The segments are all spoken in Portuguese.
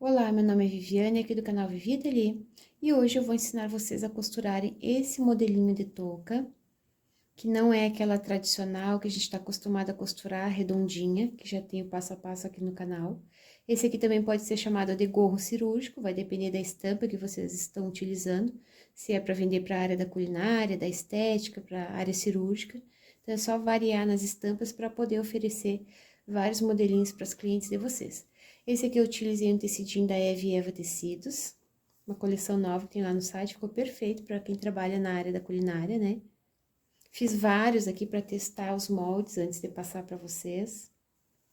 Olá, meu nome é Viviane, aqui do canal Vivi Ateliê, e hoje eu vou ensinar vocês a costurarem esse modelinho de touca, que não é aquela tradicional que a gente está acostumado a costurar, redondinha, que já tem o passo a passo aqui no canal. Esse aqui também pode ser chamado de gorro cirúrgico, vai depender da estampa que vocês estão utilizando, se é para vender para a área da culinária, da estética, para a área cirúrgica. Então é só variar nas estampas para poder oferecer vários modelinhos para os clientes de vocês. Esse aqui eu utilizei um tecidinho da Eve Eva Tecidos, uma coleção nova que tem lá no site, ficou perfeito para quem trabalha na área da culinária, né? Fiz vários aqui para testar os moldes antes de passar para vocês.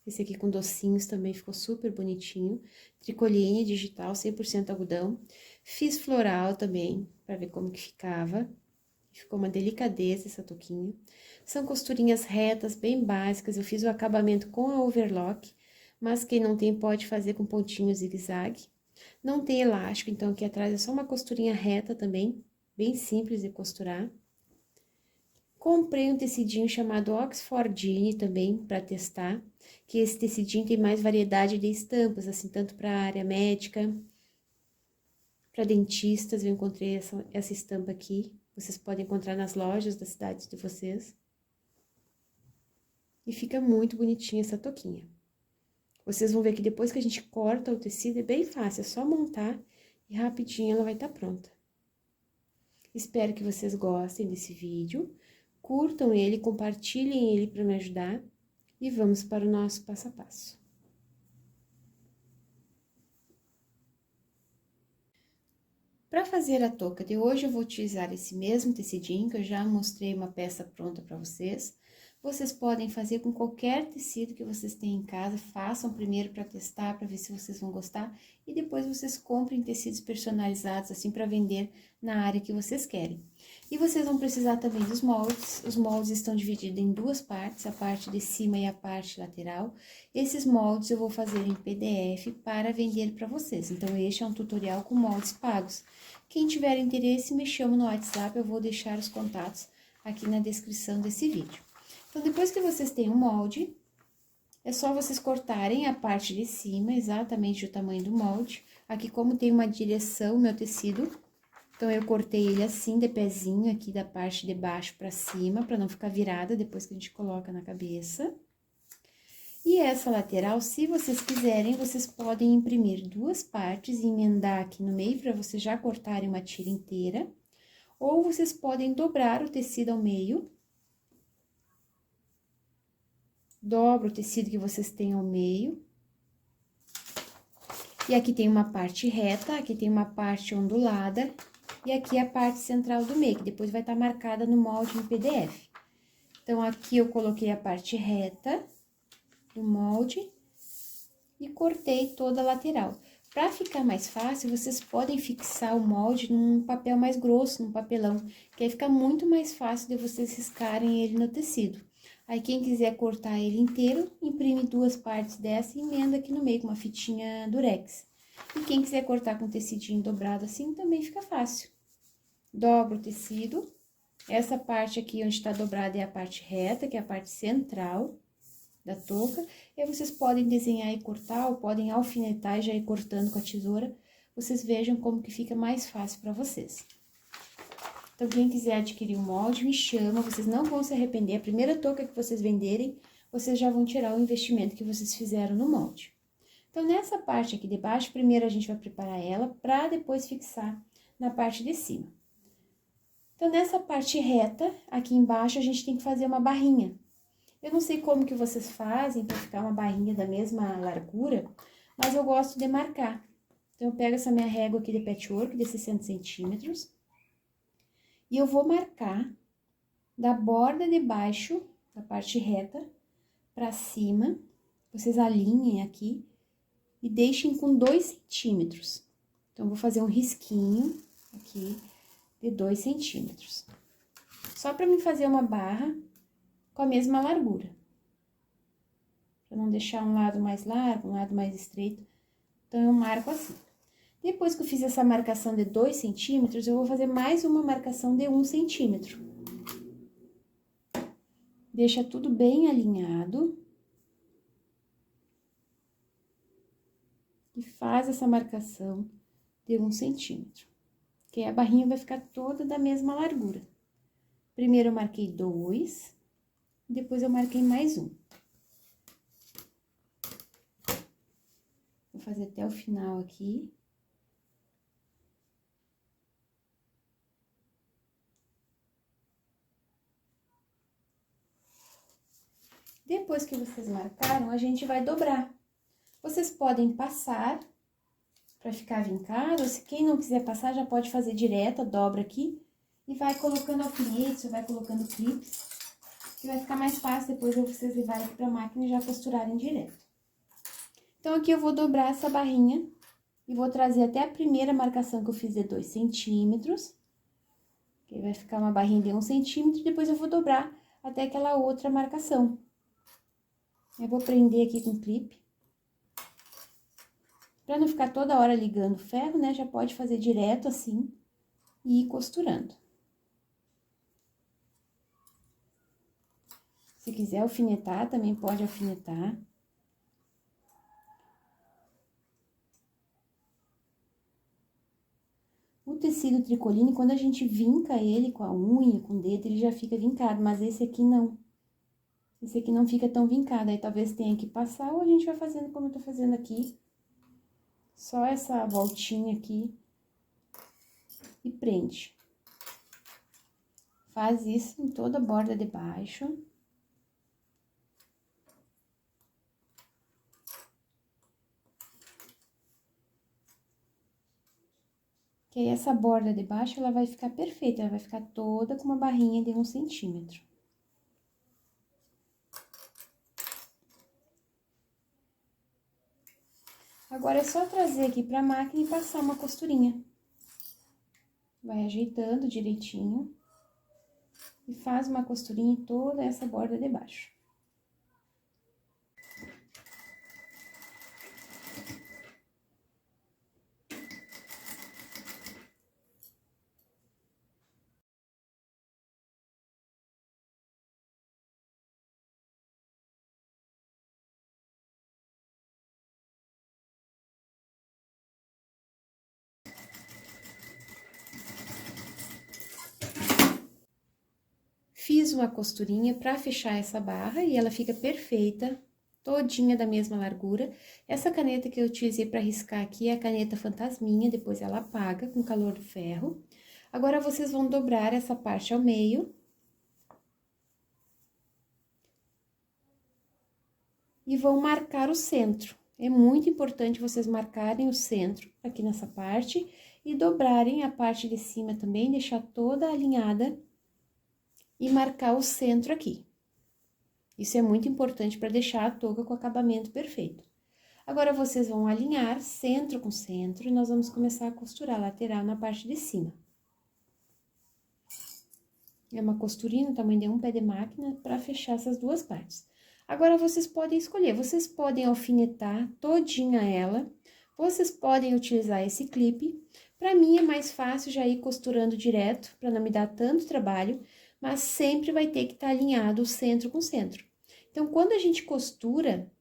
Esse aqui com docinhos também ficou super bonitinho. Tricoline digital, 100% algodão. Fiz floral também, para ver como que ficava. Ficou uma delicadeza essa touquinha. São costurinhas retas, bem básicas. Eu fiz o acabamento com a overlock, mas quem não tem pode fazer com pontinho zigue-zague. Não tem elástico, então aqui atrás é só uma costurinha reta também, bem simples de costurar. Comprei um tecidinho chamado Oxfordine também para testar, que esse tecidinho tem mais variedade de estampas, assim, tanto para a área médica, para dentistas. Eu encontrei essa estampa aqui, vocês podem encontrar nas lojas das cidades de vocês. E fica muito bonitinha essa touquinha. Vocês vão ver que depois que a gente corta o tecido é bem fácil, é só montar e rapidinho ela vai estar pronta. Espero que vocês gostem desse vídeo, curtam ele, compartilhem ele para me ajudar e vamos para o nosso passo a passo. Para fazer a touca de hoje, eu vou utilizar esse mesmo tecidinho, que eu já mostrei uma peça pronta para vocês. Vocês podem fazer com qualquer tecido que vocês têm em casa, façam primeiro para testar, para ver se vocês vão gostar, e depois vocês comprem tecidos personalizados, assim, para vender na área que vocês querem. E vocês vão precisar também dos moldes. Os moldes estão divididos em duas partes, a parte de cima e a parte lateral. Esses moldes eu vou fazer em PDF para vender para vocês. Então, este é um tutorial com moldes pagos. Quem tiver interesse, me chama no WhatsApp, eu vou deixar os contatos aqui na descrição desse vídeo. Então, depois que vocês têm o molde, é só vocês cortarem a parte de cima, exatamente o tamanho do molde. Aqui, como tem uma direção, meu tecido, então, eu cortei ele assim, de pezinho, aqui da parte de baixo pra cima, pra não ficar virada depois que a gente coloca na cabeça. E essa lateral, se vocês quiserem, vocês podem imprimir duas partes e emendar aqui no meio, pra vocês já cortarem uma tira inteira. Ou vocês podem dobrar o tecido ao meio. Dobra o tecido que vocês têm ao meio. E aqui tem uma parte reta, aqui tem uma parte ondulada. E aqui a parte central do meio, que depois vai estar marcada no molde no PDF. Então, aqui eu coloquei a parte reta do molde e cortei toda a lateral. Para ficar mais fácil, vocês podem fixar o molde num papel mais grosso, num papelão, que aí fica muito mais fácil de vocês riscarem ele no tecido. Aí, quem quiser cortar ele inteiro, imprime duas partes dessa e emenda aqui no meio com uma fitinha durex. E quem quiser cortar com tecidinho dobrado assim, também fica fácil. Dobro o tecido, essa parte aqui onde tá dobrada é a parte reta, que é a parte central da touca. E aí, vocês podem desenhar e cortar, ou podem alfinetar e já ir cortando com a tesoura. Vocês vejam como que fica mais fácil pra vocês. Então, quem quiser adquirir o molde, me chama, vocês não vão se arrepender. A primeira touca que vocês venderem, vocês já vão tirar o investimento que vocês fizeram no molde. Então, nessa parte aqui de baixo, primeiro a gente vai preparar ela pra depois fixar na parte de cima. Então, nessa parte reta, aqui embaixo, a gente tem que fazer uma barrinha. Eu não sei como que vocês fazem para ficar uma barrinha da mesma largura, mas eu gosto de marcar. Então, eu pego essa minha régua aqui de patchwork, de 60 centímetros, e eu vou marcar da borda de baixo, da parte reta, para cima. Vocês alinhem aqui e deixem com 2 centímetros. Então, eu vou fazer um risquinho aqui de 2 centímetros. Só para me fazer uma barra com a mesma largura. Para não deixar um lado mais largo, um lado mais estreito. Então, eu marco assim. Depois que eu fiz essa marcação de 2 centímetros, eu vou fazer mais uma marcação de 1 centímetro. Deixa tudo bem alinhado. e faz essa marcação de 1 centímetro. Que aí a barrinha vai ficar toda da mesma largura. Primeiro eu marquei 2, depois eu marquei mais 1. Vou fazer até o final aqui. Depois que vocês marcaram, a gente vai dobrar. Vocês podem passar para ficar vincado, ou se quem não quiser passar, já pode fazer direto, dobra aqui e vai colocando alfinetes, ou vai colocando clipes, que vai ficar mais fácil depois vocês levarem aqui para a máquina e já costurarem direto. Então, aqui eu vou dobrar essa barrinha e vou trazer até a primeira marcação que eu fiz de 2 centímetros, que vai ficar uma barrinha de 1 centímetro, e depois eu vou dobrar até aquela outra marcação. Eu vou prender aqui com clipe. Pra não ficar toda hora ligando o ferro, né, já pode fazer direto assim e ir costurando. Se quiser alfinetar, também pode alfinetar. O tecido tricoline, quando a gente vinca ele com a unha, com o dedo, ele já fica vincado, mas esse aqui não. Esse aqui não fica tão vincado, aí talvez tenha que passar ou a gente vai fazendo como eu tô fazendo aqui. Só essa voltinha aqui e prende. Faz isso em toda a borda de baixo. Que aí essa borda de baixo, ela vai ficar perfeita, ela vai ficar toda com uma barrinha de 1 centímetro. Agora, é só trazer aqui pra máquina e passar uma costurinha. Vai ajeitando direitinho. E faz uma costurinha em toda essa borda de baixo. Fiz uma costurinha pra fechar essa barra e ela fica perfeita, todinha da mesma largura. Essa caneta que eu utilizei pra riscar aqui é a caneta fantasminha, depois ela apaga com o calor do ferro. Agora, vocês vão dobrar essa parte ao meio. E vão marcar o centro. É muito importante vocês marcarem o centro aqui nessa parte e dobrarem a parte de cima também, deixar toda alinhada e marcar o centro aqui. Isso é muito importante para deixar a touca com o acabamento perfeito. Agora, vocês vão alinhar centro com centro e nós vamos começar a costurar a lateral na parte de cima. É uma costurinha no tamanho de um pé de máquina para fechar essas duas partes. Agora, vocês podem escolher, vocês podem alfinetar todinha ela, vocês podem utilizar esse clipe. Para mim, é mais fácil já ir costurando direto, para não me dar tanto trabalho, mas sempre vai ter que estar alinhado o centro com o centro. Então, quando a gente costura,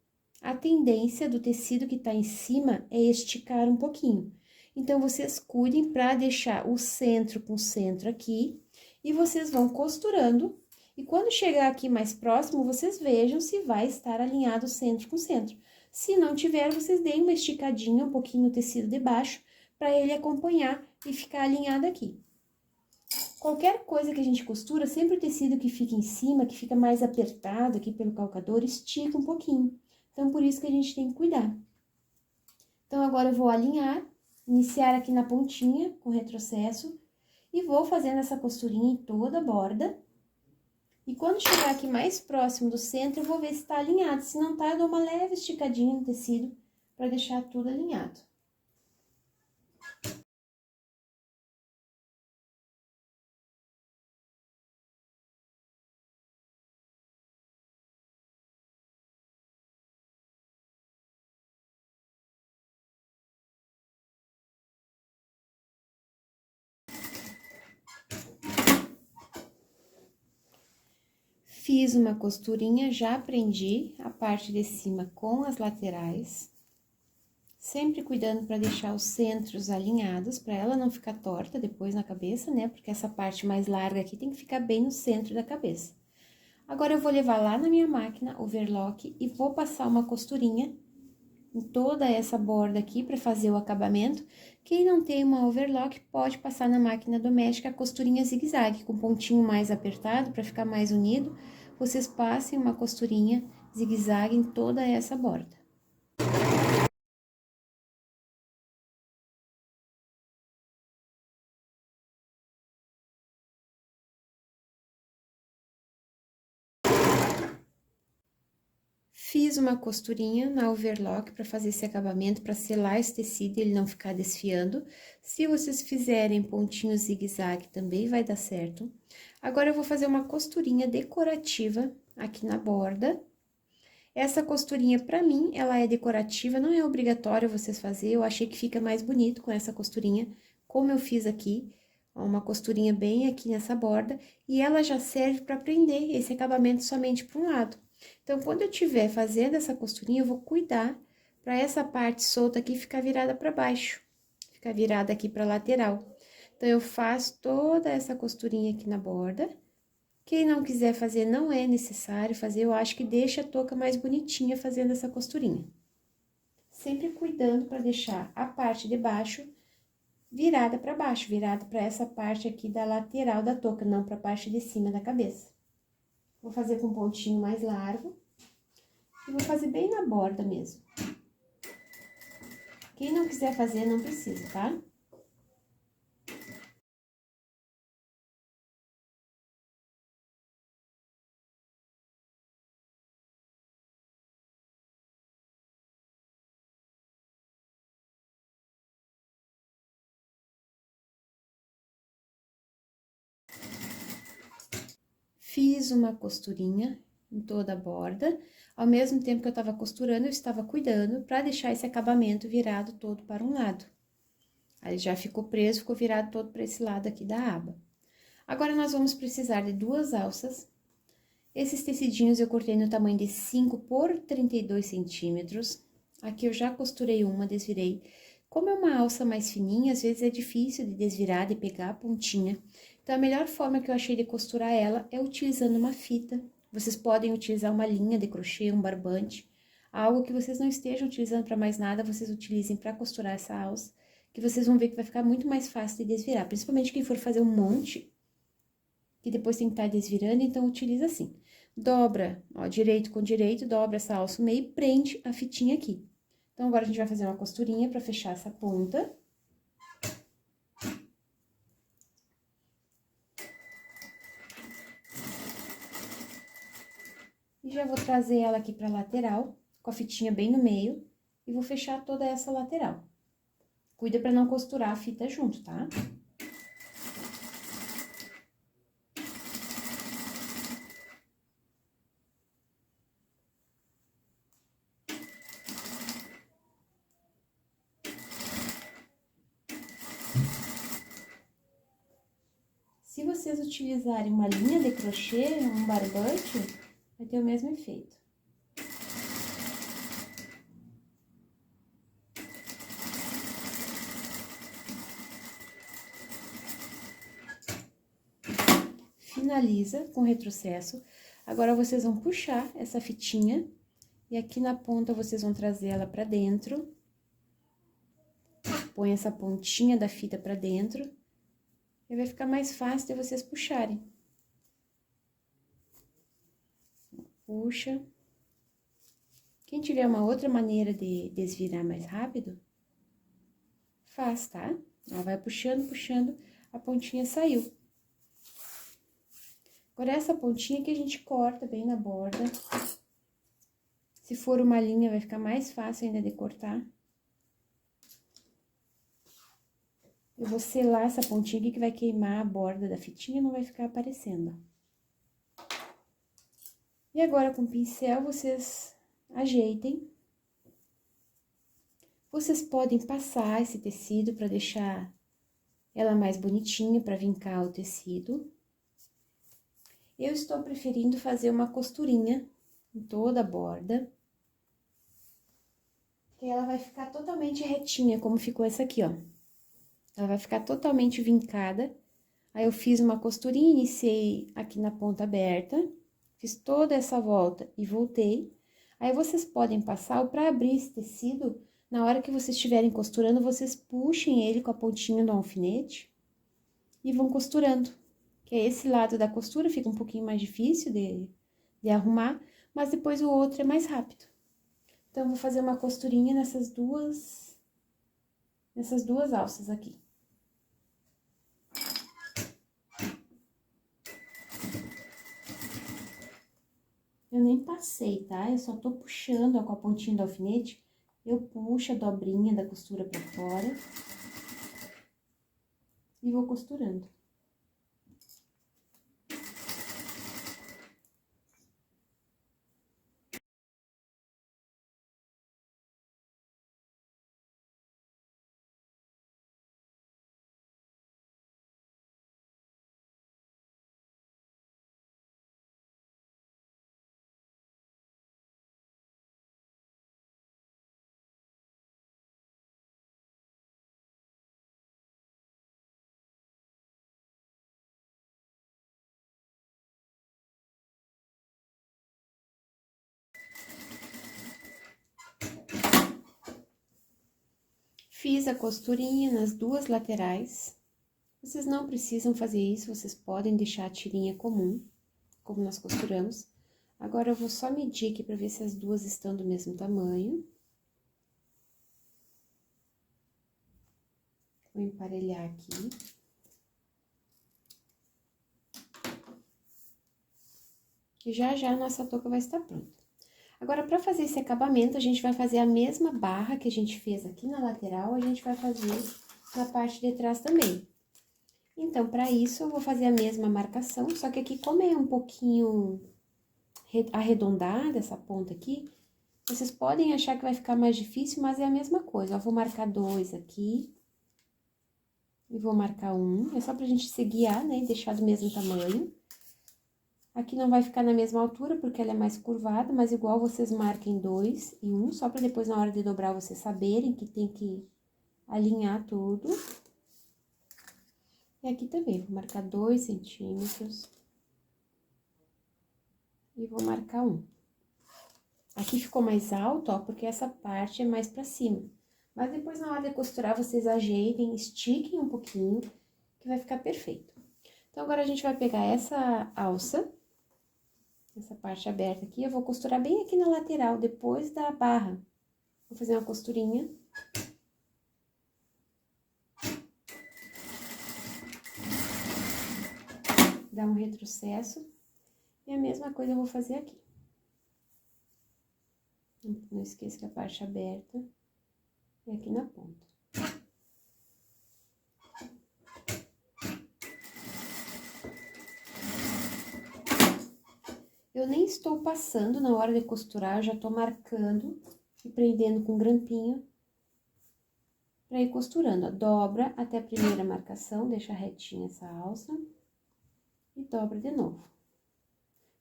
a tendência do tecido que tá em cima é esticar um pouquinho. Então, vocês cuidem para deixar o centro com o centro aqui, e vocês vão costurando. E quando chegar aqui mais próximo, vocês vejam se vai estar alinhado centro com centro. Se não tiver, vocês deem uma esticadinha um pouquinho no tecido de baixo, para ele acompanhar e ficar alinhado aqui. Qualquer coisa que a gente costura, sempre o tecido que fica em cima, que fica mais apertado aqui pelo calcador, estica um pouquinho. Então, por isso que a gente tem que cuidar. Então, agora eu vou alinhar, iniciar aqui na pontinha, com retrocesso, e vou fazendo essa costurinha em toda a borda. E quando chegar aqui mais próximo do centro, eu vou ver se tá alinhado. Se não tá, eu dou uma leve esticadinha no tecido para deixar tudo alinhado. Fiz uma costurinha, já prendi a parte de cima com as laterais, Sempre cuidando para deixar os centros alinhados, para ela não ficar torta depois na cabeça, né? Porque essa parte mais larga aqui tem que ficar bem no centro da cabeça. Agora, eu vou levar lá na minha máquina overlock e vou passar uma costurinha em toda essa borda aqui para fazer o acabamento. Quem não tem uma overlock pode passar na máquina doméstica a costurinha zigue-zague, com pontinho mais apertado para ficar mais unido. Vocês passem uma costurinha zigue-zague em toda essa borda. Fiz uma costurinha na overlock para fazer esse acabamento, para selar esse tecido e ele não ficar desfiando. Se vocês fizerem pontinho zigue-zague, também vai dar certo. Agora, eu vou fazer uma costurinha decorativa aqui na borda. Essa costurinha, pra mim, ela é decorativa, não é obrigatório vocês fazer. Eu achei que fica mais bonito com essa costurinha, como eu fiz aqui. Ó, uma costurinha bem aqui nessa borda. E ela já serve para prender esse acabamento somente para um lado. Então, quando eu estiver fazendo essa costurinha, eu vou cuidar para essa parte solta aqui ficar virada para baixo. Ficar virada aqui para lateral. Então, eu faço toda essa costurinha aqui na borda. Quem não quiser fazer, não é necessário fazer, eu acho que deixa a touca mais bonitinha fazendo essa costurinha. Sempre cuidando para deixar a parte de baixo virada para baixo, virada para essa parte aqui da lateral da touca, não para a parte de cima da cabeça. Vou fazer com um pontinho mais largo e vou fazer bem na borda mesmo. Quem não quiser fazer, não precisa, tá? Fiz uma costurinha em toda a borda. Ao mesmo tempo que eu estava costurando, eu estava cuidando para deixar esse acabamento virado todo para um lado. Aí, já ficou preso, ficou virado todo para esse lado aqui da aba. Agora, nós vamos precisar de 2 alças. Esses tecidinhos eu cortei no tamanho de 5 por 32 centímetros. Aqui eu já costurei uma, desvirei. Como é uma alça mais fininha, às vezes é difícil de desvirar, de pegar a pontinha. Então, a melhor forma que eu achei de costurar ela é utilizando uma fita. Vocês podem utilizar uma linha de crochê, um barbante. Algo que vocês não estejam utilizando para mais nada, vocês utilizem para costurar essa alça. Que vocês vão ver que vai ficar muito mais fácil de desvirar. Principalmente quem for fazer um monte, que depois tem que estar desvirando, então utiliza assim. Dobra, ó, direito com direito, dobra essa alça no meio e prende a fitinha aqui. Então, agora a gente vai fazer uma costurinha para fechar essa ponta. E já vou trazer ela aqui pra lateral, com a fitinha bem no meio, e vou fechar toda essa lateral. Cuida pra não costurar a fita junto, tá? Se vocês utilizarem uma linha de crochê, um barbante, vai ter o mesmo efeito. Finaliza com retrocesso. Agora, vocês vão puxar essa fitinha e aqui na ponta vocês vão trazer ela pra dentro. Põe essa pontinha da fita pra dentro e vai ficar mais fácil de vocês puxarem. Puxa. Quem tiver uma outra maneira de desvirar mais rápido, faz, tá? Ela vai puxando, puxando, a pontinha saiu. Agora, essa pontinha que a gente corta bem na borda. Se for uma linha, vai ficar mais fácil ainda de cortar. Eu vou selar essa pontinha aqui que vai queimar a borda da fitinha e não vai ficar aparecendo. E agora, com o pincel, vocês ajeitem. Vocês podem passar esse tecido para deixar ela mais bonitinha, para vincar o tecido. Eu estou preferindo fazer uma costurinha em toda a borda. Que ela vai ficar totalmente retinha, como ficou essa aqui, ó. Ela vai ficar totalmente vincada. Aí, eu fiz uma costurinha, iniciei aqui na ponta aberta, fiz toda essa volta e voltei. Aí, vocês podem passar, para abrir esse tecido, na hora que vocês estiverem costurando, vocês puxem ele com a pontinha do alfinete e vão costurando. Que esse lado da costura fica um pouquinho mais difícil de arrumar, mas depois o outro é mais rápido. Então, eu vou fazer uma costurinha nessas duas alças aqui. Eu nem passei, tá? Eu só tô puxando, ó, com a pontinha do alfinete. Eu puxo a dobrinha da costura pra fora. E vou costurando. Fiz a costurinha nas duas laterais. Vocês não precisam fazer isso, vocês podem deixar a tirinha comum, como nós costuramos. Agora, eu vou só medir aqui pra ver se as duas estão do mesmo tamanho. Vou emparelhar aqui. E já a nossa touca vai estar pronta. Agora, para fazer esse acabamento, a gente vai fazer a mesma barra que a gente fez aqui na lateral, a gente vai fazer na parte de trás também. Então, para isso, eu vou fazer a mesma marcação, só que aqui, como é um pouquinho arredondada essa ponta aqui, vocês podem achar que vai ficar mais difícil, mas é a mesma coisa. Eu vou marcar 2 aqui. E vou marcar 1, é só pra gente se guiar, né, e deixar do mesmo tamanho. Aqui não vai ficar na mesma altura, porque ela é mais curvada, mas igual vocês marquem 2 e 1, só pra depois, na hora de dobrar, vocês saberem que tem que alinhar tudo. E aqui também, vou marcar 2 centímetros. E vou marcar 1. Aqui ficou mais alto, ó, porque essa parte é mais pra cima. Mas depois, na hora de costurar, vocês ajeitem, estiquem um pouquinho, que vai ficar perfeito. Então, agora a gente vai pegar essa alça, essa parte aberta aqui, eu vou costurar bem aqui na lateral, depois da barra. Vou fazer uma costurinha. Dar um retrocesso. E a mesma coisa eu vou fazer aqui. Não esqueça que a parte aberta é aqui na ponta. Eu nem estou passando na hora de costurar, eu já tô marcando e prendendo com grampinho pra ir costurando, ó. Dobra até a primeira marcação, deixa retinha essa alça e dobra de novo.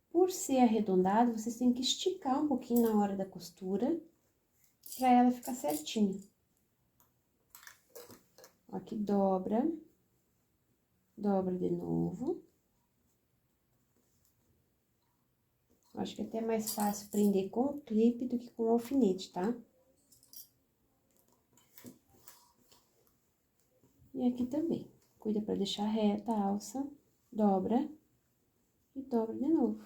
Por ser arredondado, vocês têm que esticar um pouquinho na hora da costura pra ela ficar certinha. Ó, aqui dobra, dobra de novo. Acho que é até mais fácil prender com o clipe do que com o alfinete, tá? E aqui também. Cuida pra deixar reta a alça, dobra e dobra de novo.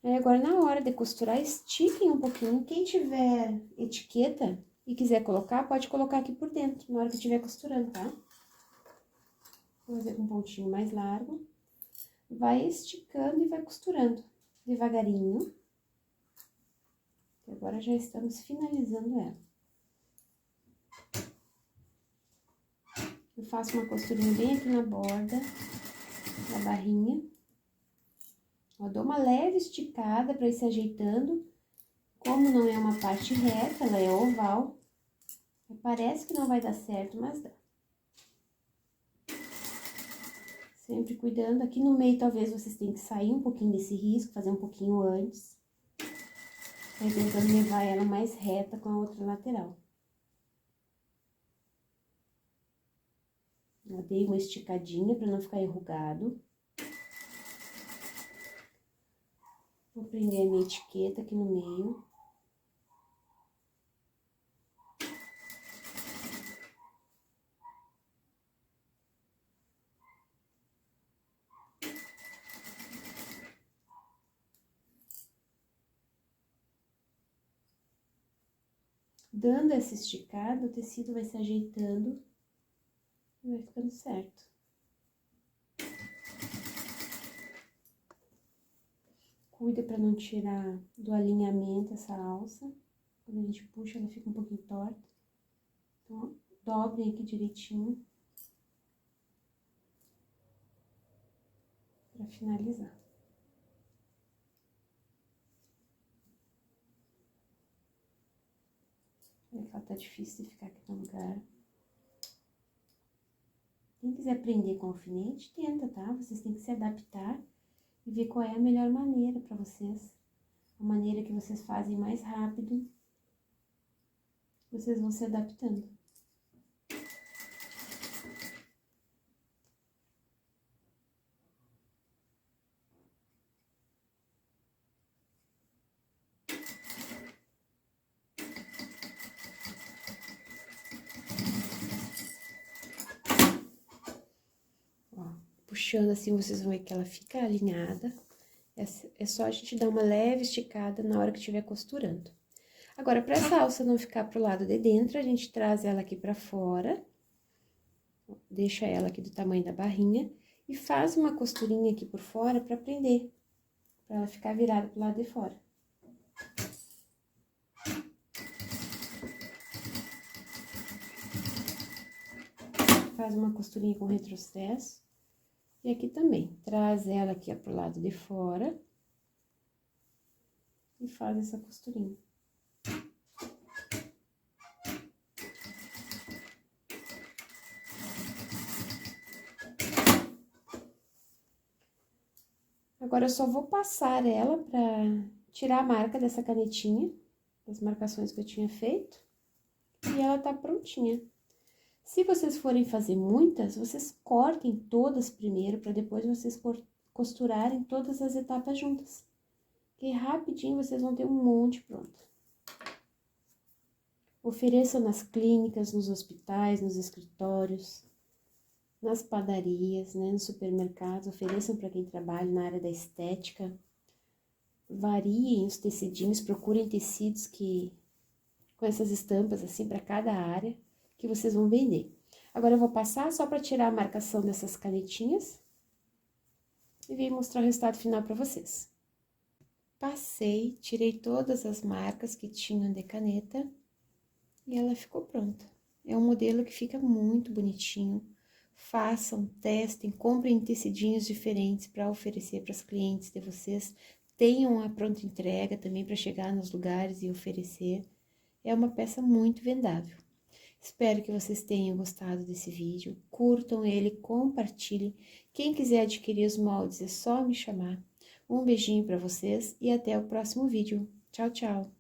Aí, agora, na hora de costurar, estiquem um pouquinho. Quem tiver etiqueta e quiser colocar, pode colocar aqui por dentro, na hora que estiver costurando, tá? Vou fazer com um pontinho mais largo. Vai esticando e vai costurando devagarinho. E agora, já estamos finalizando ela. Eu faço uma costurinha bem aqui na borda da barrinha. Eu dou uma leve esticada para ir se ajeitando. Como não é uma parte reta, ela é oval. Parece que não vai dar certo, mas dá. Sempre cuidando. Aqui no meio, talvez vocês tenham que sair um pouquinho desse risco, fazer um pouquinho antes. Vai tentando levar ela mais reta com a outra lateral. Eu dei uma esticadinha para não ficar enrugado. Vou prender a minha etiqueta aqui no meio. Dando essa esticada, o tecido vai se ajeitando e vai ficando certo. Cuida para não tirar do alinhamento essa alça. Quando a gente puxa, ela fica um pouquinho torta. Então, dobrem aqui direitinho para finalizar. Ela tá difícil de ficar aqui no lugar. Quem quiser aprender com alfinete, tenta, tá? Vocês têm que se adaptar e ver qual é a melhor maneira para vocês. A maneira que vocês fazem mais rápido. Vocês vão se adaptando. Puxando assim, vocês vão ver que ela fica alinhada. É só a gente dar uma leve esticada na hora que estiver costurando. Agora, para essa alça não ficar pro lado de dentro, a gente traz ela aqui pra fora. Deixa ela aqui do tamanho da barrinha. E faz uma costurinha aqui por fora pra prender. Pra ela ficar virada pro lado de fora. Faz uma costurinha com retrocesso. E aqui também, traz ela aqui pro lado de fora e faz essa costurinha. Agora, eu só vou passar ela pra tirar a marca dessa canetinha, das marcações que eu tinha feito, e ela tá prontinha. Se vocês forem fazer muitas, vocês cortem todas primeiro, para depois vocês costurarem todas as etapas juntas. Que rapidinho vocês vão ter um monte pronto. Ofereçam nas clínicas, nos hospitais, nos escritórios, nas padarias, né, nos supermercados. Ofereçam para quem trabalha na área da estética. Variem os tecidinhos, procurem tecidos com essas estampas assim para cada área, que vocês vão vender. Agora, eu vou passar só para tirar a marcação dessas canetinhas e vim mostrar o resultado final para vocês. Passei, tirei todas as marcas que tinham de caneta e ela ficou pronta. É um modelo que fica muito bonitinho. Façam, testem, comprem tecidinhos diferentes para oferecer para as clientes de vocês. Tenham a pronta entrega também para chegar nos lugares e oferecer. É uma peça muito vendável. Espero que vocês tenham gostado desse vídeo. Curtam ele, compartilhem. Quem quiser adquirir os moldes é só me chamar. Um beijinho para vocês e até o próximo vídeo. Tchau, tchau!